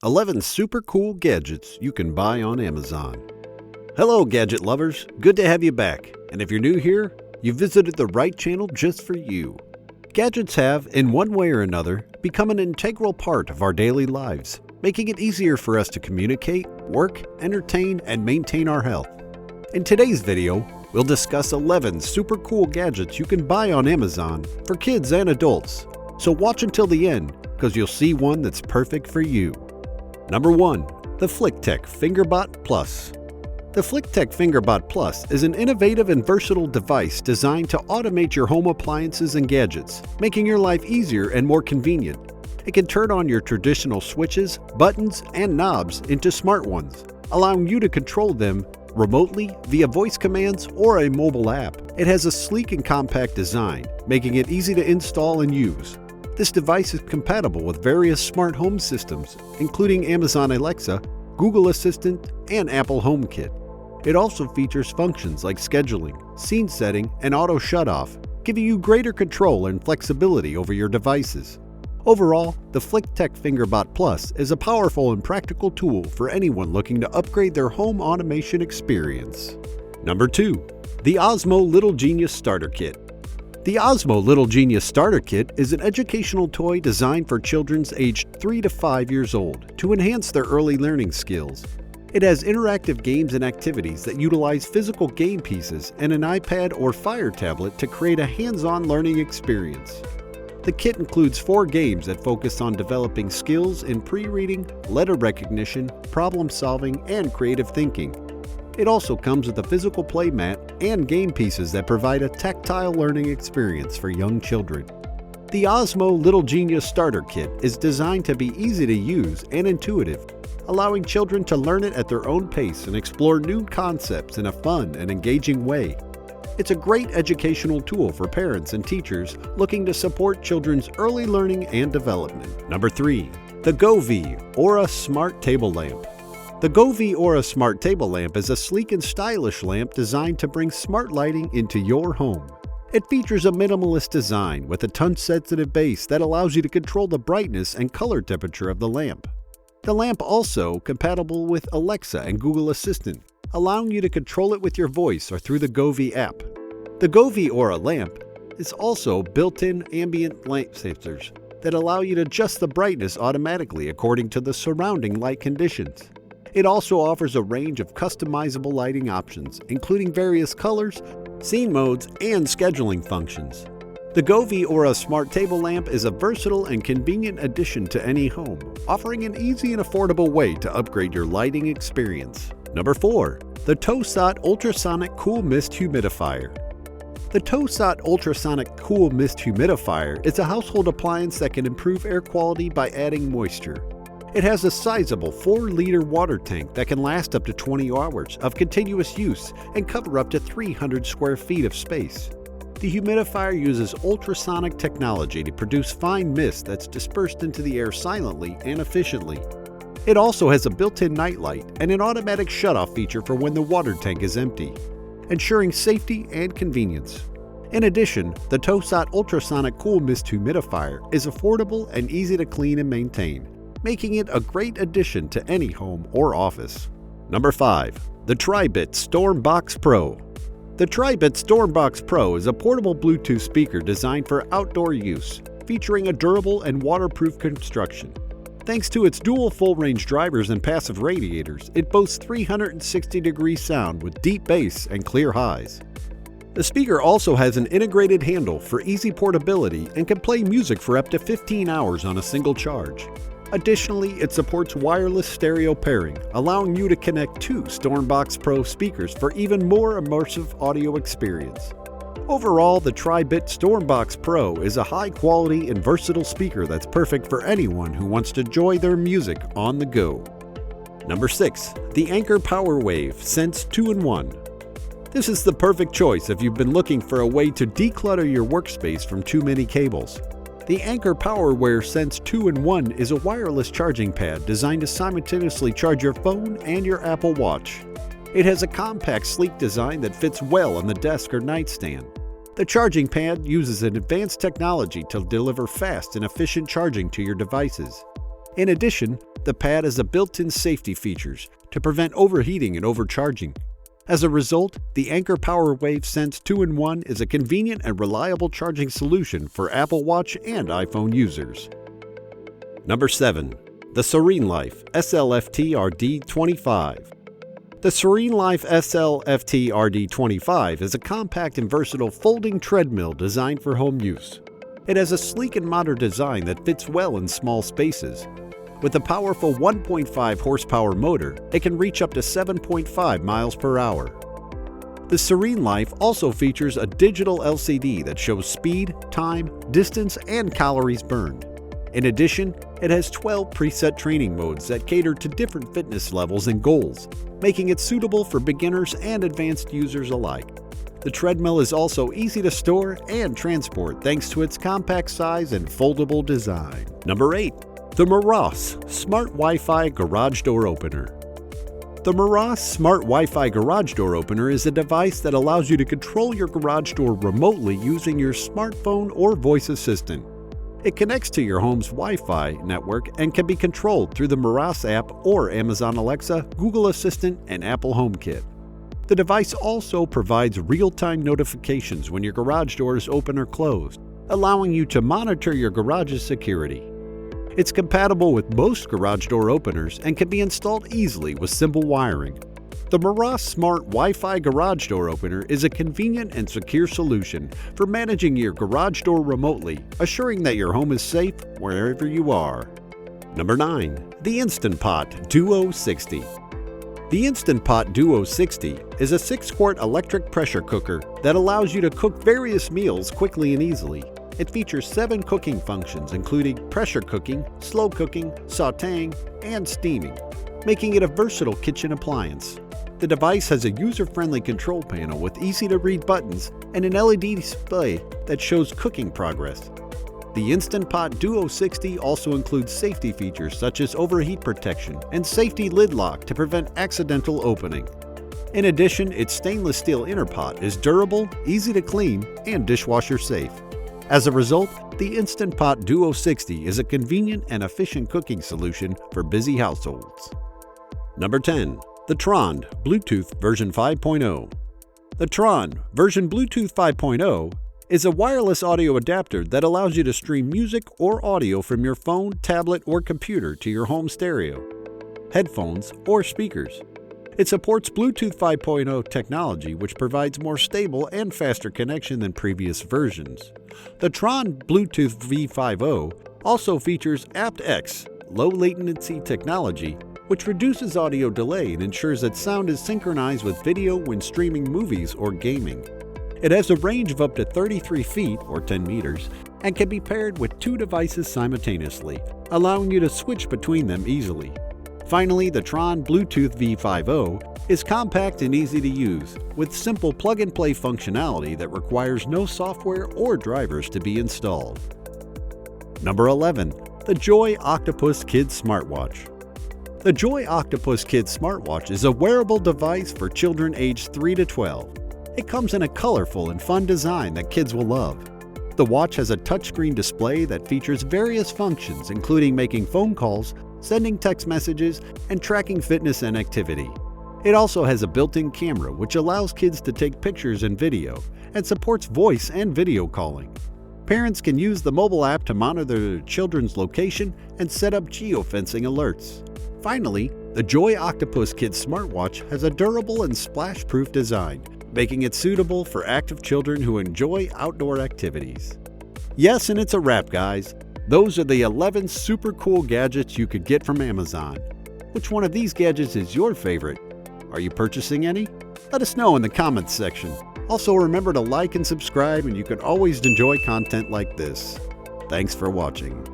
11 super cool gadgets you can buy on Amazon. Hello gadget lovers, good to have you back. And if you're new here, you visited the right channel just for you. Gadgets have, in one way or another, become an integral part of our daily lives, making it easier for us to communicate, work, entertain, and maintain our health. In today's video, we'll discuss 11 super cool gadgets you can buy on Amazon for kids and adults. So watch until the end, because you'll see one that's perfect for you. Number 1. The Flicktek Fingerbot Plus. The Flicktek Fingerbot Plus is an innovative and versatile device designed to automate your home appliances and gadgets, making your life easier and more convenient. It can turn on your traditional switches, buttons, and knobs into smart ones, allowing you to control them remotely via voice commands or a mobile app. It has a sleek and compact design, making it easy to install and use. This device is compatible with various smart home systems, including Amazon Alexa, Google Assistant, and Apple HomeKit. It also features functions like scheduling, scene setting, and auto shutoff, giving you greater control and flexibility over your devices. Overall, the Flicktek Fingerbot Plus is a powerful and practical tool for anyone looking to upgrade their home automation experience. Number 2. The Osmo Little Genius Starter Kit. The Osmo Little Genius Starter Kit is an educational toy designed for children aged 3 to 5 years old to enhance their early learning skills. It has interactive games and activities that utilize physical game pieces and an iPad or Fire tablet to create a hands-on learning experience. The kit includes 4 games that focus on developing skills in pre-reading, letter recognition, problem solving, and creative thinking. It also comes with a physical play mat and game pieces that provide a tactile learning experience for young children. The Osmo Little Genius Starter Kit is designed to be easy to use and intuitive, allowing children to learn it at their own pace and explore new concepts in a fun and engaging way. It's a great educational tool for parents and teachers looking to support children's early learning and development. Number 3. The Govee Aura Smart Table Lamp. The Govee Aura Smart Table Lamp is a sleek and stylish lamp designed to bring smart lighting into your home. It features a minimalist design with a touch-sensitive base that allows you to control the brightness and color temperature of the lamp. The lamp also compatible with Alexa and Google Assistant, allowing you to control it with your voice or through the Govee app. The Govee Aura lamp is also built-in ambient light sensors that allow you to adjust the brightness automatically according to the surrounding light conditions. It also offers a range of customizable lighting options, including various colors, scene modes, and scheduling functions. The Govee Aura Smart Table Lamp is a versatile and convenient addition to any home, offering an easy and affordable way to upgrade your lighting experience. Number 4. The TOSOT Ultrasonic Cool Mist Humidifier. The TOSOT Ultrasonic Cool Mist Humidifier is a household appliance that can improve air quality by adding moisture. It has a sizable 4-liter water tank that can last up to 20 hours of continuous use and cover up to 300 square feet of space. The humidifier uses ultrasonic technology to produce fine mist that's dispersed into the air silently and efficiently. It also has a built-in nightlight and an automatic shutoff feature for when the water tank is empty, ensuring safety and convenience. In addition, the TOSOT Ultrasonic Cool Mist Humidifier is affordable and easy to clean and maintain, making it a great addition to any home or office. Number 5. The Tribit StormBox Pro. The Tribit StormBox Pro is a portable Bluetooth speaker designed for outdoor use, featuring a durable and waterproof construction. Thanks to its dual full-range drivers and passive radiators, it boasts 360-degree sound with deep bass and clear highs. The speaker also has an integrated handle for easy portability and can play music for up to 15 hours on a single charge. Additionally, it supports wireless stereo pairing, allowing you to connect 2 StormBox Pro speakers for even more immersive audio experience. Overall, the Tribit StormBox Pro is a high-quality and versatile speaker that's perfect for anyone who wants to enjoy their music on the go. Number 6. The Anker PowerWave Sense 2-in-1. This is the perfect choice if you've been looking for a way to declutter your workspace from too many cables. The Anker PowerWave Sense 2-in-1 is a wireless charging pad designed to simultaneously charge your phone and your Apple Watch. It has a compact, sleek design that fits well on the desk or nightstand. The charging pad uses an advanced technology to deliver fast and efficient charging to your devices. In addition, the pad has a built-in safety features to prevent overheating and overcharging. As a result, the Anker PowerWave Sense 2-in-1 is a convenient and reliable charging solution for Apple Watch and iPhone users. Number 7. The SereneLife SLFTRD25. The SereneLife SLFTRD25 is a compact and versatile folding treadmill designed for home use. It has a sleek and modern design that fits well in small spaces. With a powerful 1.5 horsepower motor, it can reach up to 7.5 miles per hour. The SereneLife also features a digital LCD that shows speed, time, distance, and calories burned. In addition, it has 12 preset training modes that cater to different fitness levels and goals, making it suitable for beginners and advanced users alike. The treadmill is also easy to store and transport thanks to its compact size and foldable design. Number 8. The Moross Smart Wi-Fi Garage Door Opener. The Moross Smart Wi-Fi Garage Door Opener is a device that allows you to control your garage door remotely using your smartphone or voice assistant. It connects to your home's Wi-Fi network and can be controlled through the Moross app or Amazon Alexa, Google Assistant, and Apple HomeKit. The device also provides real-time notifications when your garage door is open or closed, allowing you to monitor your garage's security. It's compatible with most garage door openers and can be installed easily with simple wiring. The Moross Smart Wi-Fi Garage Door Opener is a convenient and secure solution for managing your garage door remotely, assuring that your home is safe wherever you are. Number 9. The Instant Pot DUO60. The Instant Pot DUO60 is a 6-quart electric pressure cooker that allows you to cook various meals quickly and easily. It features 7 cooking functions including pressure cooking, slow cooking, sautéing, and steaming, making it a versatile kitchen appliance. The device has a user-friendly control panel with easy-to-read buttons and an LED display that shows cooking progress. The Instant Pot DUO60 also includes safety features such as overheat protection and safety lid lock to prevent accidental opening. In addition, its stainless steel inner pot is durable, easy to clean, and dishwasher safe. As a result, the Instant Pot DUO60 is a convenient and efficient cooking solution for busy households. Number 10. The TROND Bluetooth version 5.0. The TROND version Bluetooth 5.0 is a wireless audio adapter that allows you to stream music or audio from your phone, tablet, or computer to your home stereo, headphones, or speakers. It supports Bluetooth 5.0 technology, which provides more stable and faster connection than previous versions. The Tron Bluetooth V50 also features aptX, low-latency technology, which reduces audio delay and ensures that sound is synchronized with video when streaming movies or gaming. It has a range of up to 33 feet or 10 meters and can be paired with 2 devices simultaneously, allowing you to switch between them easily. Finally, the Tron Bluetooth V50 is compact and easy to use, with simple plug-and-play functionality that requires no software or drivers to be installed. Number 11. The Joy Octopus Kids Smartwatch. The Joy Octopus Kids Smartwatch is a wearable device for children aged 3 to 12. It comes in a colorful and fun design that kids will love. The watch has a touchscreen display that features various functions including making phone calls, sending text messages, and tracking fitness and activity. It also has a built-in camera which allows kids to take pictures and video, and supports voice and video calling. Parents can use the mobile app to monitor their children's location and set up geofencing alerts. Finally, the Joy Octopus Kids Smartwatch has a durable and splash-proof design, making it suitable for active children who enjoy outdoor activities. Yes, and it's a wrap, guys. Those are the 11 super cool gadgets you could get from Amazon. Which one of these gadgets is your favorite? Are you purchasing any? Let us know in the comments section. Also, remember to like and subscribe, and you can always enjoy content like this. Thanks for watching.